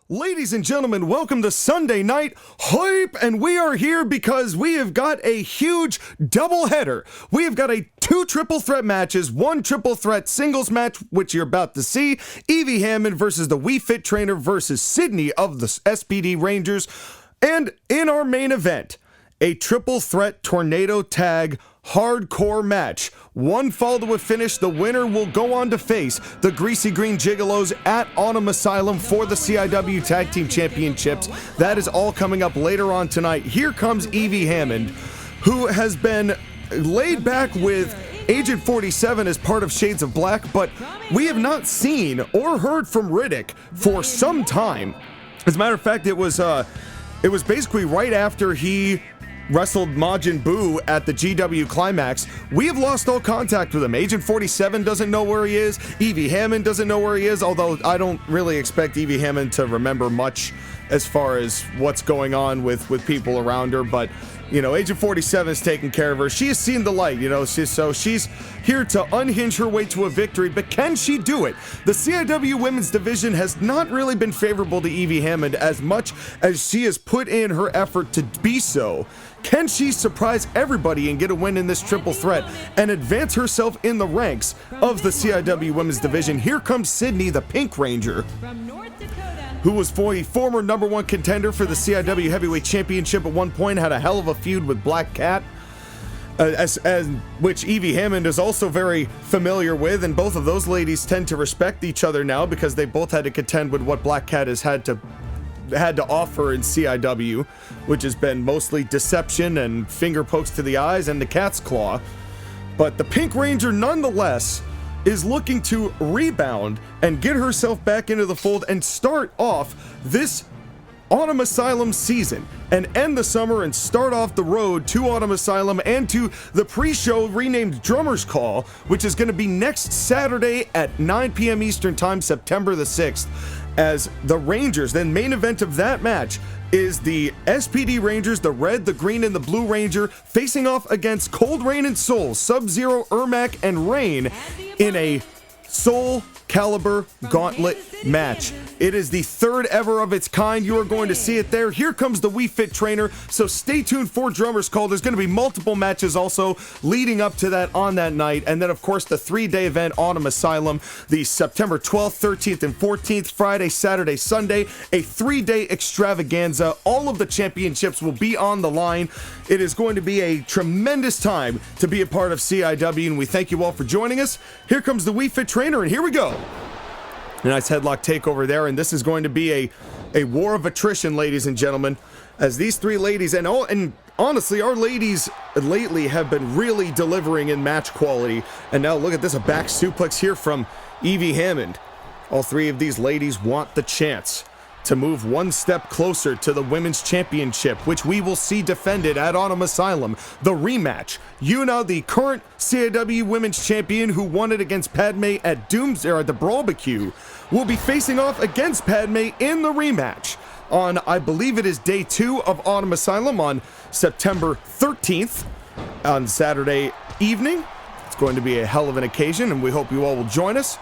Ladies and gentlemen, welcome to Sunday Night Hype, and we are here because we have got a huge doubleheader. We have got two triple threat matches, one triple threat singles match, which you're about to see, Evey Hammond versus the We Fit Trainer versus Sydney of the SPD Rangers, and in our main event, a triple threat tornado tag hardcore match. One fall to a finish, the winner will go on to face the Greasy Green Gigolos at Autumn Asylum for the CIW Tag Team Championships. That is all coming up later on tonight. Here comes Evey Hammond, who has been laid back with Agent 47 as part of Shades of Black, but we have not seen or heard from Riddick for some time. As a matter of fact, it was basically right after he wrestled Majin Buu at the GW Climax. We have lost all contact with him. Agent 47 doesn't know where he is. Evey Hammond doesn't know where he is, although I don't really expect Evey Hammond to remember much as far as what's going on with people around her, but you know, Agent 47 is taking care of her. She has seen the light, you know, so she's here to unhinge her way to a victory, but can she do it? The CIW Women's Division has not really been favorable to Evey Hammond as much as she has put in her effort to be so. Can she surprise everybody and get a win in this triple threat and advance herself in the ranks of the CIW Women's Division? Here comes Sydney, the Pink Ranger, who was a former #1 contender for the CIW Heavyweight Championship at one point, had a hell of a feud with Black Cat, which Evey Hammond is also very familiar with, and both of those ladies tend to respect each other now because they both had to contend with what Black Cat has had to offer in CIW, which has been mostly deception and finger pokes to the eyes and the cat's claw. But the Pink Ranger, nonetheless, is looking to rebound and get herself back into the fold and start off this Autumn Asylum season and end the summer and start off the road to Autumn Asylum and to the pre-show renamed Drummer's Call, which is going to be next Saturday at 9 p.m. Eastern Time, September the 6th, as the Rangers. Then main event of that match is the SPD Rangers, the red, the green, and the blue Ranger, facing off against Cold Rain and Soul, Sub-Zero, Ermac, and Rain in a Soul Calibur Gauntlet match. It is the third ever of its kind. You are going to see it there. Here comes the We Fit Trainer, so stay tuned for Drummer's Call. There's going to be multiple matches also leading up to that on that night, and then of course the 3-day event, Autumn Asylum, the September 12th, 13th, and 14th, Friday, Saturday, Sunday, a 3-day extravaganza. All of the championships will be on the line. It is going to be a tremendous time to be a part of CIW, and we thank you all for joining us. Here comes the We Fit Trainer, and here we go. A nice headlock takeover there, and this is going to be a war of attrition, ladies and gentlemen, as these three ladies, and honestly, our ladies lately have been really delivering in match quality. And now look at this, a back suplex here from Evey Hammond. All three of these ladies want the chance to move one step closer to the Women's Championship, which we will see defended at Autumn Asylum. The rematch. Yuna, the current CIW Women's Champion who won it against Padme at the Brawlbarbecue, will be facing off against Padme in the rematch on, I believe it is day 2 of Autumn Asylum on September 13th on Saturday evening. It's going to be a hell of an occasion, and we hope you all will join us.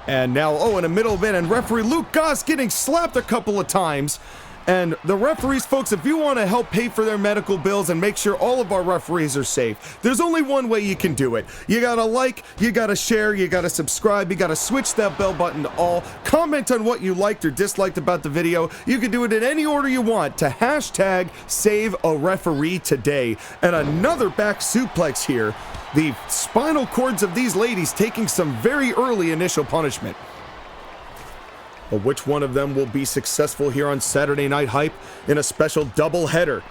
And now, in the middle of it, and referee Luke Goss getting slapped a couple of times. And the referees, folks, if you want to help pay for their medical bills and make sure all of our referees are safe, there's only one way you can do it. You gotta like, you gotta share, you gotta subscribe, you gotta switch that bell button to all. Comment on what you liked or disliked about the video. You can do it in any order you want to hashtag save a referee today. And another back suplex here. The spinal cords of these ladies taking some very early initial punishment. But which one of them will be successful here on Saturday Night Hype in a special doubleheader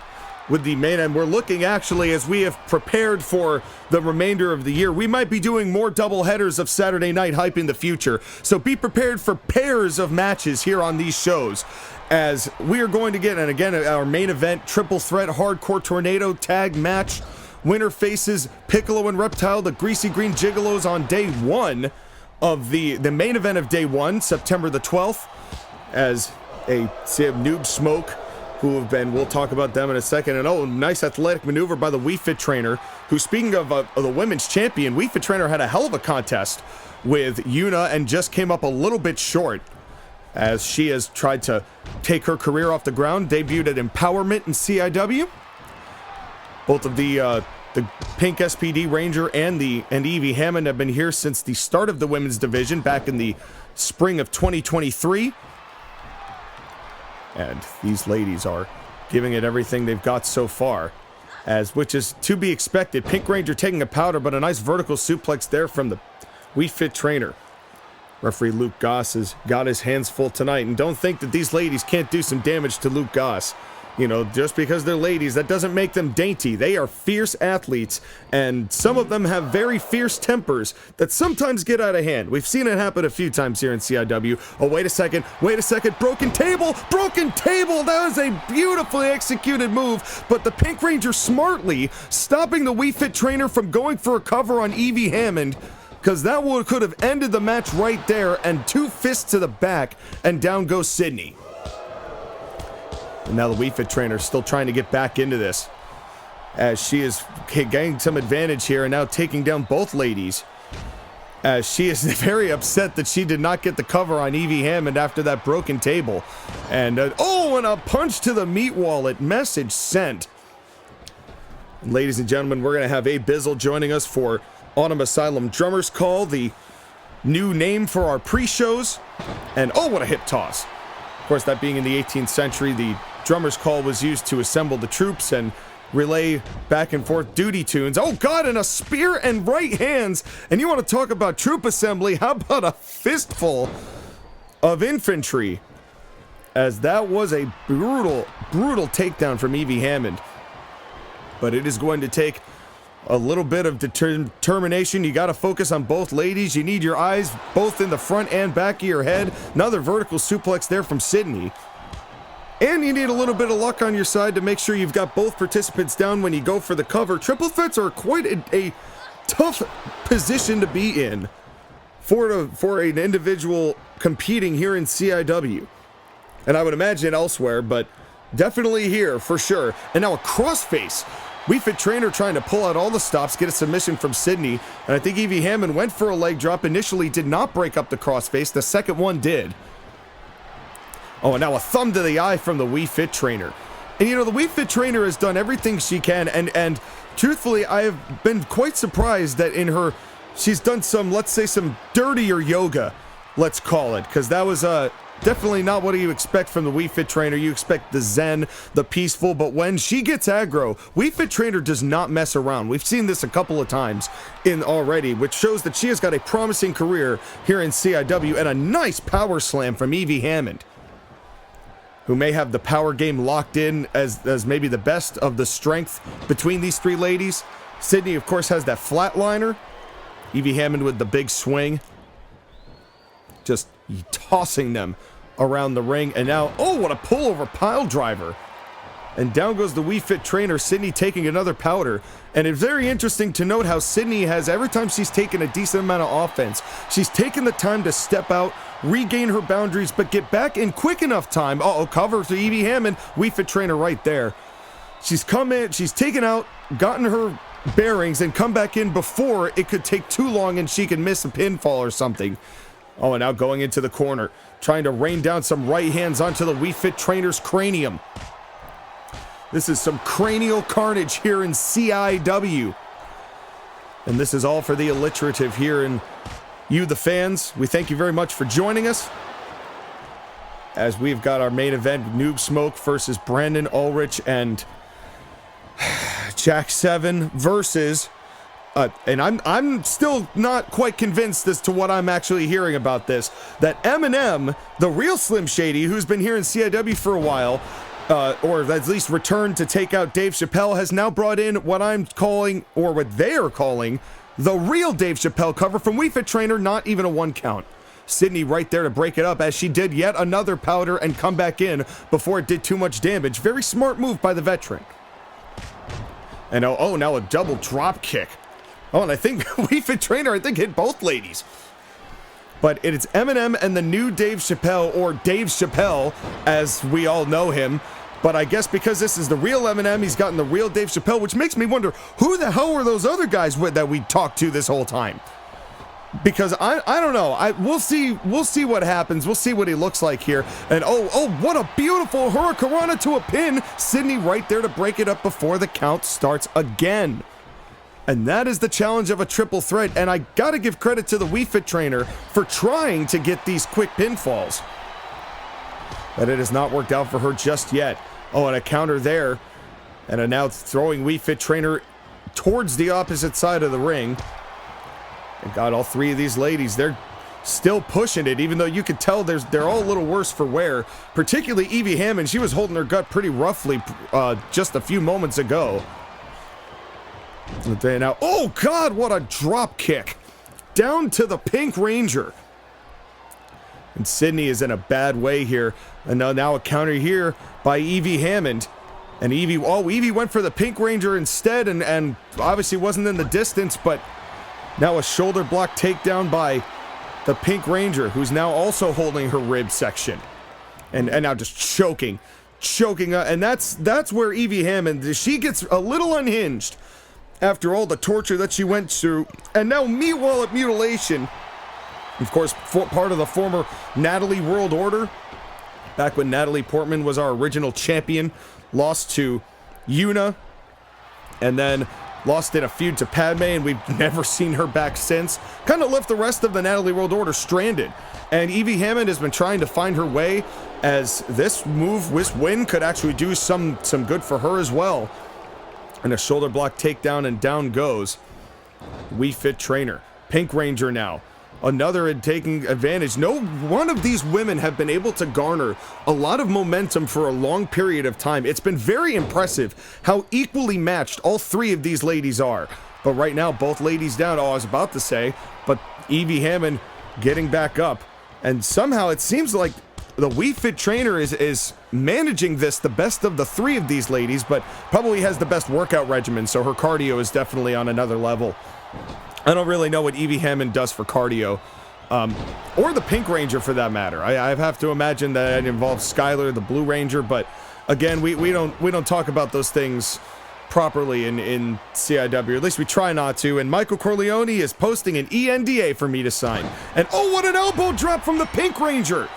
with the main? And we're looking, actually, as we have prepared for the remainder of the year, we might be doing more doubleheaders of Saturday Night Hype in the future. So be prepared for pairs of matches here on these shows, as we are going to get, and again, our main event, triple threat hardcore tornado tag match. Winner faces Piccolo and Reptile, the Greasy Green Gigolos, on day 1 of the main event of day 1, September the 12th, as a Noob-Smoke who have been, we'll talk about them in a second. And oh, nice athletic maneuver by the Wii Fit trainer, who, speaking of the women's champion, Wii Fit trainer had a hell of a contest with Yuna and just came up a little bit short, as she has tried to take her career off the ground. Debuted at Empowerment in CIW. Both of the Pink SPD Ranger and Evey Hammond have been here since the start of the women's division back in the spring of 2023. And these ladies are giving it everything they've got so far, which is to be expected. Pink Ranger taking a powder, but a nice vertical suplex there from the Wii Fit trainer. Referee Luke Goss has got his hands full tonight, and don't think that these ladies can't do some damage to Luke Goss. You know, just because they're ladies, that doesn't make them dainty. They are fierce athletes, and some of them have very fierce tempers that sometimes get out of hand. We've seen it happen a few times here in CIW. Oh, wait a second, broken table, that was a beautifully executed move, but the Pink Ranger smartly stopping the Wii Fit trainer from going for a cover on Evey Hammond, because that could have ended the match right there, and 2 fists to the back, and down goes Sydney. And now the Wii Fit trainer still trying to get back into this, as she is getting some advantage here and now taking down both ladies, as she is very upset that she did not get the cover on Evey Hammond after that broken table. And and a punch to the meat wallet. Message sent. And ladies and gentlemen, we're going to have Abizzle joining us for Autumn Asylum Drummer's Call, the new name for our pre-shows. And oh, what a hip toss. Of course, that being in the 18th century, the Drummer's Call was used to assemble the troops and relay back and forth duty tunes. Oh God, and a spear and right hands. And you want to talk about troop assembly? How about a fistful of infantry? As that was a brutal takedown from Evey Hammond. But it is going to take a little bit of determination. You got to focus on both ladies. You need your eyes both in the front and back of your head. Another vertical suplex there from Sydney. And you need a little bit of luck on your side to make sure you've got both participants down when you go for the cover. Triple threats are quite a tough position to be in for an individual competing here in CIW. And I would imagine elsewhere, but definitely here for sure. And now a crossface. Wii Fit trainer trying to pull out all the stops, get a submission from Sydney. And I think Evey Hammond went for a leg drop. Initially did not break up the crossface. The second one did. Oh, and now a thumb to the eye from the Wii Fit trainer. And you know, the Wii Fit trainer has done everything she can, and truthfully, I have been quite surprised that she's done some, let's say, some dirtier yoga, let's call it, because that was definitely not what you expect from the Wii Fit trainer. You expect the zen, the peaceful, but when she gets aggro, Wii Fit trainer does not mess around. We've seen this a couple of times already, which shows that she has got a promising career here in CIW, and a nice power slam from Evey Hammond, who may have the power game locked in as maybe the best of the strength between these three ladies. Sydney, of course, has that flatliner. Evey Hammond with the big swing. Just tossing them around the ring. And now, oh, what a pullover pile driver. And down goes the Wii Fit trainer, Sydney taking another powder. And it's very interesting to note how Sydney has, every time she's taken a decent amount of offense, she's taken the time to step out, regain her boundaries, but get back in quick enough time. Uh-oh, cover to Evey Hammond, Wii Fit trainer right there. She's come in, she's taken out, gotten her bearings, and come back in before it could take too long and she can miss a pinfall or something. Oh, and now going into the corner, trying to rain down some right hands onto the Wii Fit trainer's cranium. This is some cranial carnage here in CIW. And this is all for the alliterative here in you, the fans. We thank you very much for joining us, as we've got our main event, Noob-Smoke versus Brandon Ulrich and Jack 7 versus... and I'm still not quite convinced as to what I'm actually hearing about this, that Eminem, the real Slim Shady, who's been here in CIW for a while, or at least returned to take out Dave Chappelle, has now brought in what I'm calling, or what they are calling, the real Dave Chappelle cover from Wii Fit trainer, not even a 1 count. Sydney right there to break it up, as she did yet another powder and come back in before it did too much damage. Very smart move by the veteran. And oh, now a double drop kick. Oh, and I think Wii Fit trainer, hit both ladies. But it's Eminem and the new Dave Chappelle, or Dave Chappelle, as we all know him, But I guess because this is the real Eminem, he's gotten the real Dave Chappelle, which makes me wonder, who the hell were those other guys that we talked to this whole time? Because I don't know. We'll see what happens. We'll see what he looks like here. And oh, what a beautiful hurricanrana to a pin. Sydney right there to break it up before the count starts again. And that is the challenge of a triple threat. And I gotta give credit to the Wii Fit trainer for trying to get these quick pinfalls. But it has not worked out for her just yet. Oh, and a counter there. And a now throwing Wii Fit trainer towards the opposite side of the ring. And got all three of these ladies. They're still pushing it, even though you could tell they're all a little worse for wear. Particularly Evey Hammond. She was holding her gut pretty roughly just a few moments ago. And now, oh God, what a drop kick. Down to the Pink Ranger. And Sydney is in a bad way here. And now a counter here by Evey Hammond. And Evey went for the Pink Ranger instead and obviously wasn't in the distance, but now a shoulder block takedown by the Pink Ranger, who's now also holding her rib section. And now just choking. And that's where Evey Hammond, she gets a little unhinged after all the torture that she went through. And now meat wallet mutilation. Of course, part of the former Natalie World Order. Back when Natalie Portman was our original champion. Lost to Yuna. And then lost in a feud to Padme, and we've never seen her back since. Kind of left the rest of the Natalie World Order stranded. And Evey Hammond has been trying to find her way, as this win could actually do some good for her as well. And a shoulder block takedown, and down goes Wii Fit trainer. Pink Ranger now. Another taking advantage. No one of these women have been able to garner a lot of momentum for a long period of time. It's been very impressive how equally matched all three of these ladies are. But right now, both ladies down. Oh, I was about to say, but Evey Hammond getting back up. And somehow it seems like the Wii Fit trainer is managing this the best of the three of these ladies, but probably has the best workout regimen, so her cardio is definitely on another level. I don't really know what Evey Hammond does for cardio, or the Pink Ranger for that matter. I have to imagine that it involves Skylar, the Blue Ranger, but again, we don't talk about those things properly in CIW. At least we try not to. And Michael Corleone is posting an ENDA for me to sign. And oh, what an elbow drop from the Pink Ranger!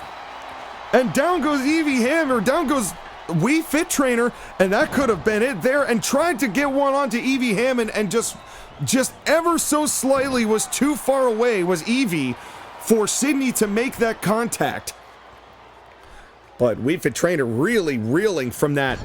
And down goes Evey Hammond, down goes Wii Fit trainer, and that could have been it there. And tried to get one onto Evey Hammond, and just ever so slightly was too far away, was Evey, for Sydney to make that contact. But Wii Fit trainer really reeling from that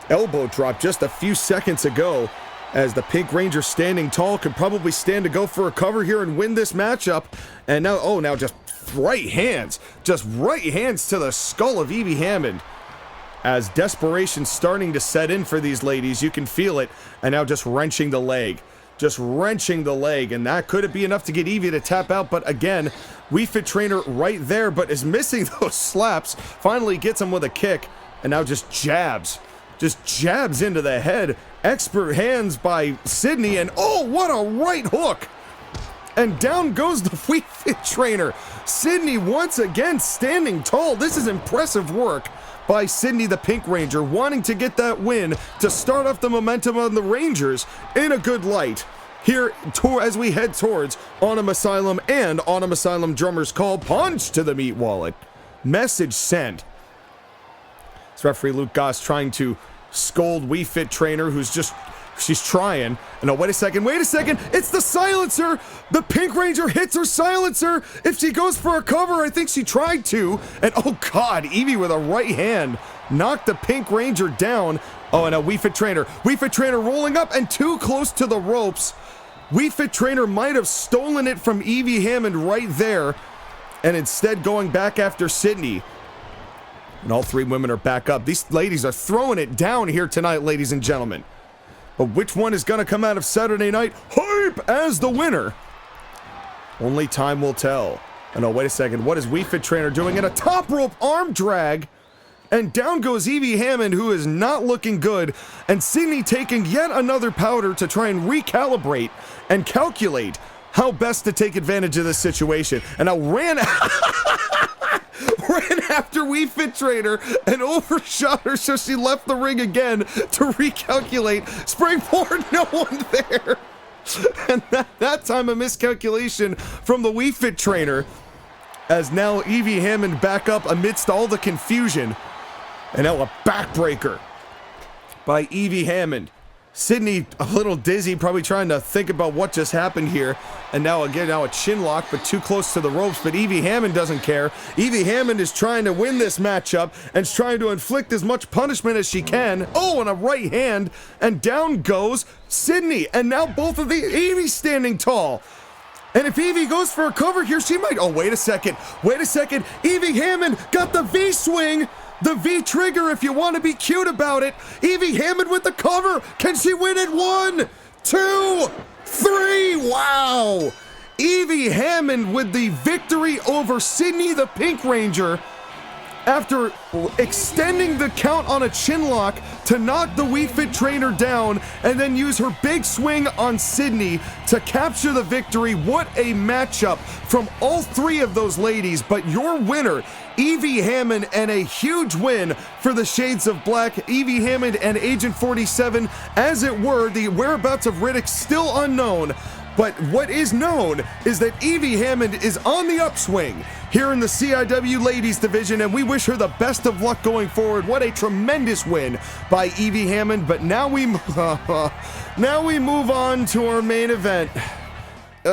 elbow drop just a few seconds ago, as the Pink Ranger standing tall could probably stand to go for a cover here and win this matchup. And now, oh, now just right hands to the skull of Evey Hammond. As desperation's starting to set in for these ladies, you can feel it. And now just wrenching the leg. And that could be enough to get Evey to tap out. But again, Wii Fit trainer right there, but is missing those slaps. Finally gets him with a kick. And now just jabs into the head. Expert hands by Sydney. And oh, what a right hook. And down goes the Wii Fit trainer. Sydney once again standing tall. This is impressive work by Sydney the Pink Ranger, wanting to get that win to start off the momentum on the Rangers in a good light. Here, as we head towards Autumn Asylum and Autumn Asylum drummer's call, punch to the meat wallet. Message sent. It's referee Luke Goss trying to scold Wii Fit trainer, who's just, she's trying. And oh, wait a second, it's the silencer! The Pink Ranger hits her silencer! If she goes for a cover, I think she tried to. And oh God, Evey with a right hand knocked the Pink Ranger down. Oh, and a Wii Fit trainer rolling up and too close to the ropes. Wii Fit trainer might have stolen it from Evey Hammond right there, and instead going back after Sydney. And all three women are back up. These ladies are throwing it down here tonight, ladies and gentlemen. But which one is going to come out of Saturday Night Hype as the winner? Only time will tell. And oh, wait a second. What is Wii Fit trainer doing? In a top rope arm drag. And down goes Evey Hammond, who is not looking good. And Sydney taking yet another powder to try and recalibrate and calculate how best to take advantage of this situation. And now ran after We Fit Trainer and overshot her, so she left the ring again to recalculate. Springboard, no one there. And that time a miscalculation from the We Fit Trainer, as now Evey Hammond back up amidst all the confusion. And now a backbreaker by Evey Hammond. Sydney a little dizzy, probably trying to think about what just happened here. And now again, a chin lock, but too close to the ropes. But Evey Hammond doesn't care. Evey Hammond is trying to win this matchup and is trying to inflict as much punishment as she can. Oh, and a right hand, and down goes Sydney. And now both of the Evey standing tall. And if Evey goes for a cover here, she might. Oh, wait a second. Evey Hammond got the V swing. The V trigger, if you want to be cute about it. Evey Hammond with the cover. Can she win it? 1, 2, 3. Wow. Evey Hammond with the victory over Sydney the Pink Ranger, after extending the count on a chin lock to knock the We Fit Trainer down and then use her big swing on Sydney to capture the victory. What a matchup from all three of those ladies. But your winner, Evey Hammond, and a huge win for the Shades of Black. Evey Hammond and Agent 47, as it were. The whereabouts of Riddick still unknown. But what is known is that Evey Hammond is on the upswing here in the CIW Ladies Division, and we wish her the best of luck going forward. What a tremendous win by Evey Hammond. But now we move on to our main event. It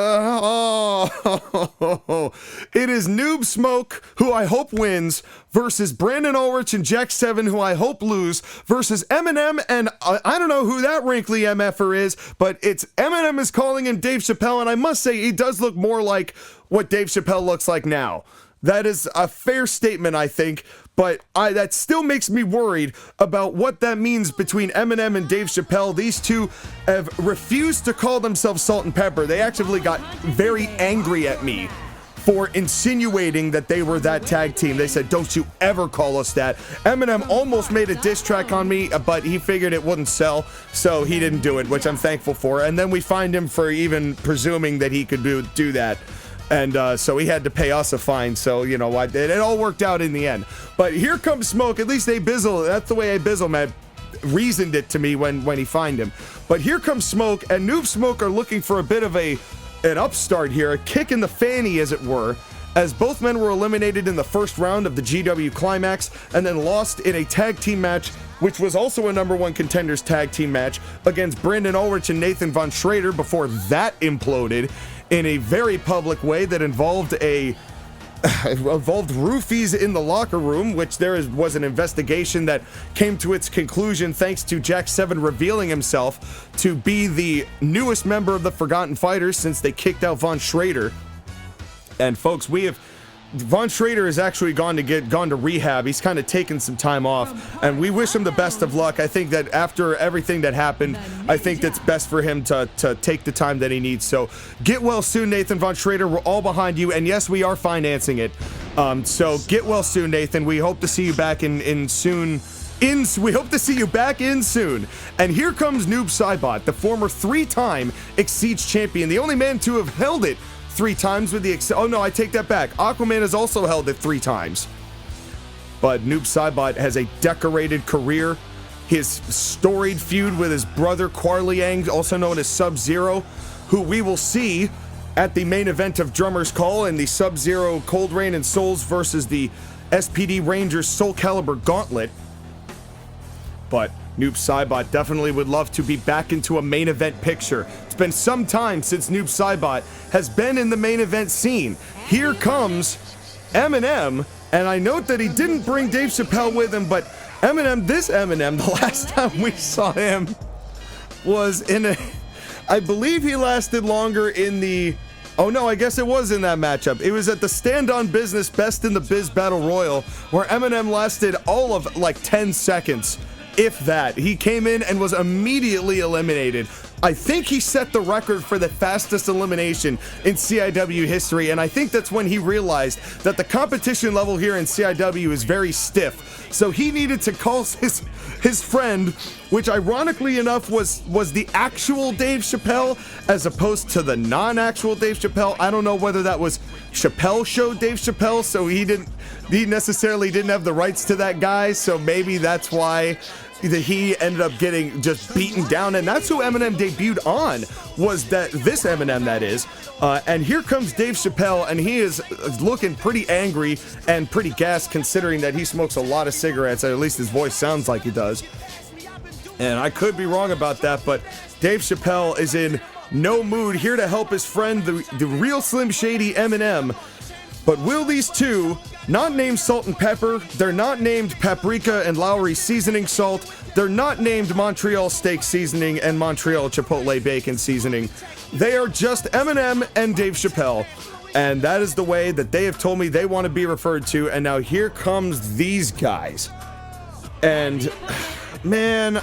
is Noob-Smoke, who I hope wins, versus Brandon Ulrich and Jack 7, who I hope lose, versus Eminem, and I don't know who that wrinkly MFer is, but it's Eminem is calling him Dave Chappelle, and I must say he does look more like what Dave Chappelle looks like now. That is a fair statement, I think, but that still makes me worried about what that means between Eminem and Dave Chappelle. These two have refused to call themselves Salt and Pepper. They actually got very angry at me for insinuating that they were that tag team. They said, don't you ever call us that. Eminem almost made a diss track on me, but he figured it wouldn't sell, so he didn't do it, which I'm thankful for. And then we fined him for even presuming that he could do that. And so he had to pay us a fine. So, you know what? It all worked out in the end. But here comes Smoke. At least Abizzle, that's the way Abizzle reasoned it to me when he fined him. But here comes Smoke, and Noob-Smoke are looking for a bit of an upstart here, a kick in the fanny, as it were, as both men were eliminated in the first round of the GW Climax and then lost in a tag team match, which was also a #1 Contenders tag team match against Brandon Ulrich and Nathan Von Schrader before that imploded in a very public way that involved roofies in the locker room, which was an investigation that came to its conclusion thanks to Jack 7 revealing himself to be the newest member of the Forgotten Fighters since they kicked out Von Schrader. And folks, Von Schrader has actually gone to rehab. He's kind of taken some time off, and we wish him the best of luck. I think that after everything that happened, I think that's best for him to take the time that he needs. So get well soon, Nathan Von Schrader. We're all behind you, and yes, we are financing it. So get well soon, Nathan. We hope to see you back soon. We hope to see you back in soon. And here comes Noob Saibot, the former 3-time Exceeds champion, the only man to have held it 3 times with the oh no, I take that back. Aquaman has also held it 3 times. But Noob Saibot has a decorated career. His storied feud with his brother Quarliang, also known as Sub-Zero, who we will see at the main event of Drummer's Call in the Sub-Zero Cold Rain and Souls versus the SPD Rangers Soul Calibur Gauntlet. But Noob Saibot definitely would love to be back into a main event picture. It's been some time since Noob Saibot has been in the main event scene. Here comes Eminem, and I note that he didn't bring Dave Chappelle with him, but this Eminem, the last time we saw him was I believe he lasted longer in the, oh no, I guess it was in that matchup. It was at the Stand On Business Best in the Biz Battle Royal, where Eminem lasted all of like 10 seconds. If that. He came in and was immediately eliminated I think he set the record for the fastest elimination in CIW history, and I think that's when he realized that the competition level here in CIW is very stiff. So he needed to call his friend, which ironically enough was the actual Dave Chappelle as opposed to the non-actual Dave Chappelle. I don't know whether that was Chappelle show Dave Chappelle, so he necessarily didn't have the rights to that guy, so maybe that's why he ended up getting just beaten down, and that's who Eminem debuted on, was this Eminem, that is. And here comes Dave Chappelle, and he is looking pretty angry and pretty gassed, considering that he smokes a lot of cigarettes, or at least his voice sounds like he does. And I could be wrong about that, but Dave Chappelle is in no mood, here to help his friend, the real Slim Shady Eminem. But will these two, not named Salt and Pepper, they're not named Paprika and Lowry Seasoning Salt, they're not named Montreal Steak Seasoning and Montreal Chipotle Bacon Seasoning, they are just Eminem and Dave Chappelle. And that is the way that they have told me they want to be referred to, and now here comes these guys. And, man,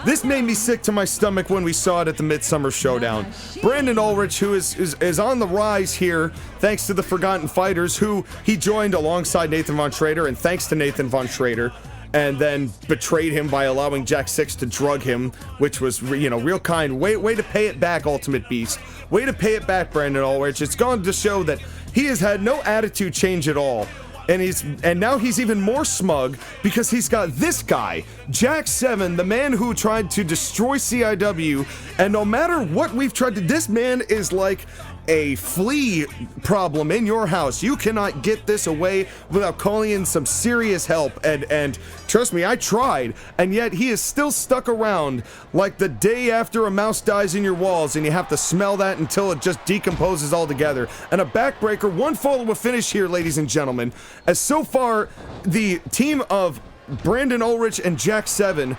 this made me sick to my stomach when we saw it at the Midsummer Showdown. Brandon Ulrich, who is on the rise here, thanks to the Forgotten Fighters, who he joined alongside Nathan Von Schrader, and thanks to Nathan Von Schrader, and then betrayed him by allowing Jack 6 to drug him, which was, real kind. Way to pay it back, Ultimate Beast. Way to pay it back, Brandon Ulrich. It's gone to show that he has had no attitude change at all. And now he's even more smug because he's got this guy, Jack 7, the man who tried to destroy CIW, and no matter what we've tried to, this man is like a flea problem in your house. You cannot get this away without calling in some serious help, and trust me, I tried, and yet he is still stuck around like the day after a mouse dies in your walls, and you have to smell that until it just decomposes altogether. And a backbreaker, one fall of a finish here, ladies and gentlemen, as so far the team of Brandon Ulrich and Jack 7,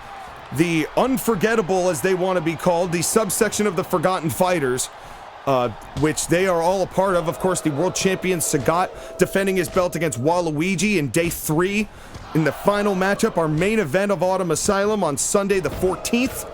the unforgettable as they want to be called, the subsection of the Forgotten Fighters, which they are all a part of. Of course, the world champion Sagat defending his belt against Waluigi in day 3 in the final matchup, our main event of Autumn Asylum on Sunday the 14th.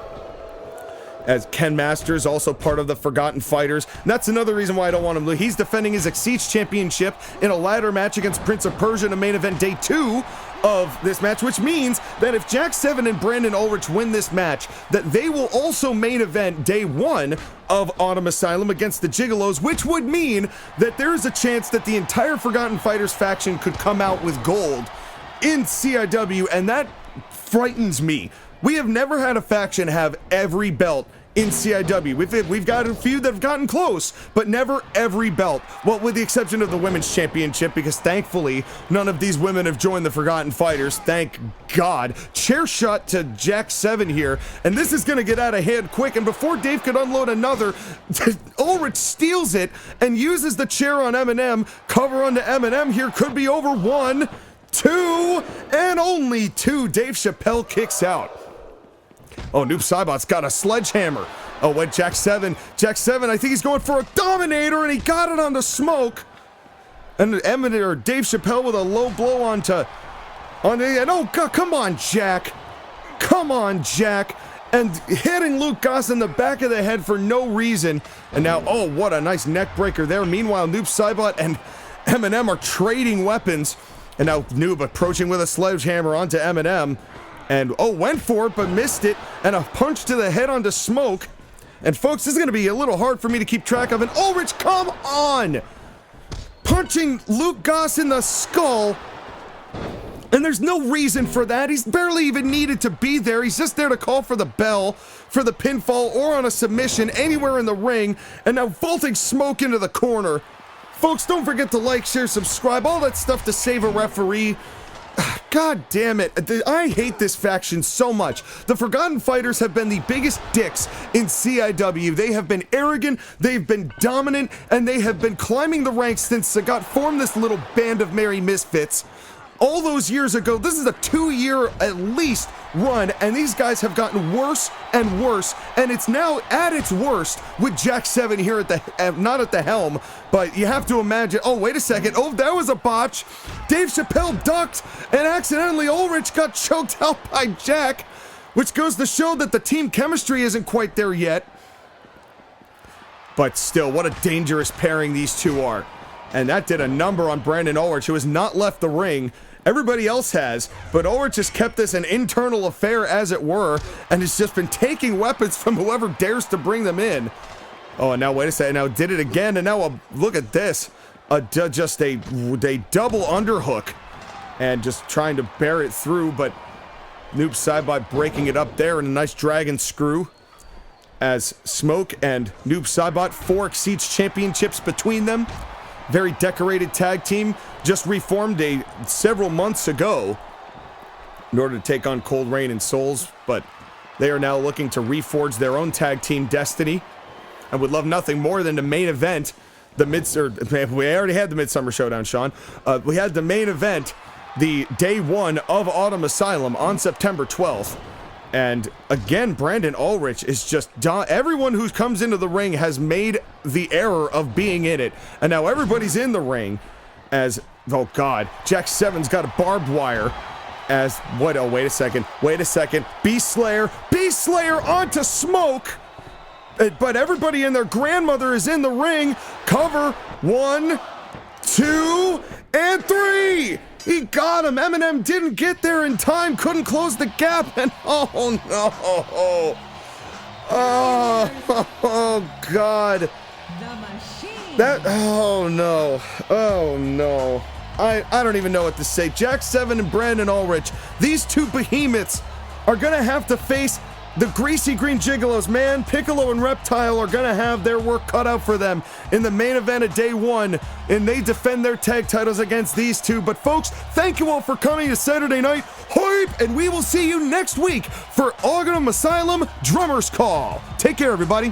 As Ken Masters, also part of the Forgotten Fighters. And that's another reason why I don't want him to. He's defending his Exceeds Championship in a ladder match against Prince of Persia in a main event day 2 of this match, which means that if Jack 7 and Brandon Ulrich win this match, that they will also main event day 1 of Autumn Asylum against the Gigolos, which would mean that there is a chance that the entire Forgotten Fighters faction could come out with gold in CIW, and that frightens me. We have never had a faction have every belt in CIW. We've got a few that have gotten close, but never every belt. Well, with the exception of the Women's Championship, because thankfully, none of these women have joined the Forgotten Fighters. Thank God. Chair shot to Jack 7 here, and this is going to get out of hand quick, and before Dave could unload another, Ulrich steals it and uses the chair on Eminem. Cover onto Eminem here, could be over. 1, 2, and only 2. Dave Chappelle kicks out. Oh, Noob-Saibot's got a sledgehammer. Oh, what, Jack 7, I think he's going for a Dominator, and he got it on the Smoke. And Dave Chappelle with a low blow and oh, God, come on, Jack. Come on, Jack. And hitting Luke Goss in the back of the head for no reason. And now, oh, what a nice neck breaker there. Meanwhile, Noob-Saibot and Eminem are trading weapons. And now Noob approaching with a sledgehammer onto Eminem. And, oh, went for it, but missed it. And a punch to the head onto Smoke. And, folks, this is going to be a little hard for me to keep track of. And Ulrich, come on! Punching Luke Goss in the skull. And there's no reason for that. He's barely even needed to be there. He's just there to call for the bell, for the pinfall, or on a submission anywhere in the ring. And now vaulting Smoke into the corner. Folks, don't forget to like, share, subscribe, all that stuff to save a referee. God damn it. I hate this faction so much. The Forgotten Fighters have been the biggest dicks in CIW. They have been arrogant, they've been dominant, and they have been climbing the ranks since Sagat formed this little band of merry misfits. All those years ago, this is a 2-year at least run, and these guys have gotten worse and worse, and it's now at its worst with Jack 7 here at the, not at the helm, but you have to imagine, oh, wait a second, oh, that was a botch. Dave Chappelle ducked, and accidentally Ulrich got choked out by Jack. which goes to show that the team chemistry isn't quite there yet. But still, what a dangerous pairing these two are. And that did a number on Brandon Ulrich, who has not left the ring. Everybody else has, but Ulrich has kept this an internal affair, as it were, and has just been taking weapons from whoever dares to bring them in. Oh, and now wait a second, now did it again, and now look at this. Just a double underhook, and just trying to bear it through, but Noob-Smoke breaking it up there in a nice dragon screw. As Smoke and Noob-Smoke, 4 Exceeds championships between them. Very decorated tag team, just reformed several months ago in order to take on Cold Rain and Souls, but they are now looking to reforge their own tag team destiny, and would love nothing more than to main event the we already had the Midsummer Showdown, Sean. We had the main event, the day 1 of Autumn Asylum on September 12th. And again, Brandon Ulrich is just everyone who comes into the ring has made the error of being in it. And now everybody's in the ring as, oh God, Jack 7's got a barbed wire as, what, oh, wait a second, Beast Slayer onto Smoke. But everybody and their grandmother is in the ring. Cover, 1, 2, and 3. He got him. Eminem didn't get there in time, couldn't close the gap, and oh no. Oh God. Oh no. I don't even know what to say. Jack 7 and Brandon Ulrich, these two behemoths are gonna have to face the Greasy Green Gigolos. Man, Piccolo and Reptile are gonna have their work cut out for them in the main event of day 1, and they defend their tag titles against these two. But folks, thank you all for coming to Saturday Night Hype, and we will see you next week for Autumn Asylum Drummer's Call. Take care, everybody.